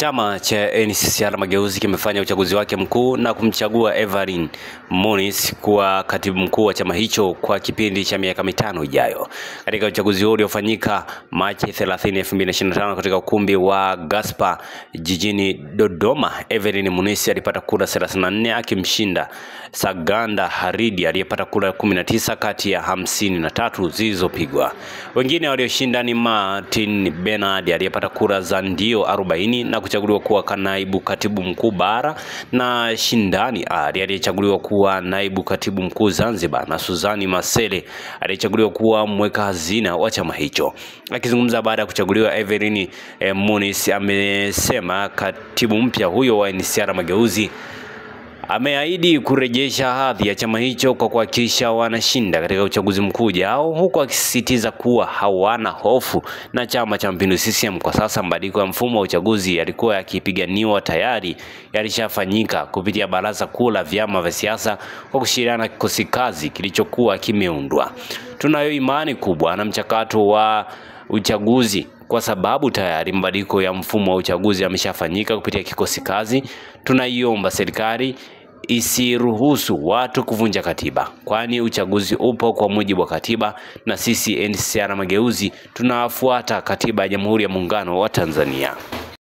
Chama cha NCCR Mageuzi kimefanya uchaguzi wake mkuu na kumchagua Evelyn Muniz kuwa katibu mkuu wa chama hicho kwa kipindi cha miaka 5 ijayo. Katika uchaguzi huo uliofanyika Machi 30, 2025 katika ukumbi wa Gaspar jijini Dodoma, Evelyn Muniz alipata kura 34 akimshinda Saganda Haridi aliyepata kura 19 kati ya 53 zilizopigwa. Wengine walioshinda ni Martin Bernard aliyepata kura za ndio 40 na kuchaguliwa kuwa naibu katibu mkuu bara, na Shindani Ali aliyechaguliwa kuwa naibu katibu mkuu Zanzibar, na Suzani Masele aliyechaguliwa kuwa mweka hazina wa chama hicho. Akizungumza baada ya kuchaguliwa, Evelyn Muniz amesema katibu mpya huyo wa NCCR Mageuzi ameahidi kurejesha hadhi ya chama hicho kwa kuhakikisha wanashinda katika uchaguzi mkuu ujao, huku akisisitiza kuwa hawana hofu na Chama cha Mapinduzi CCM. Kwa sasa mabadiliko ya mfumo wa uchaguzi yalikuwa yakipiganiwa tayari yalishafanyika kupitia baraza kuu la vyama vya siasa kwa kushirikiana na kikosi kazi kilichokuwa kimeundwa. Tunayo imani kubwa na mchakato wa uchaguzi kwa sababu tayari mabadiliko ya mfumo wa uchaguzi yameshafanyika kupitia kikosi kazi. Tunaiomba serikali isiruhusu watu kuvunja katiba, kwani uchaguzi upo kwa mujibu wa katiba, na sisi NCCR Mageuzi tunafuata katiba ya Jamhuri ya Muungano wa Tanzania.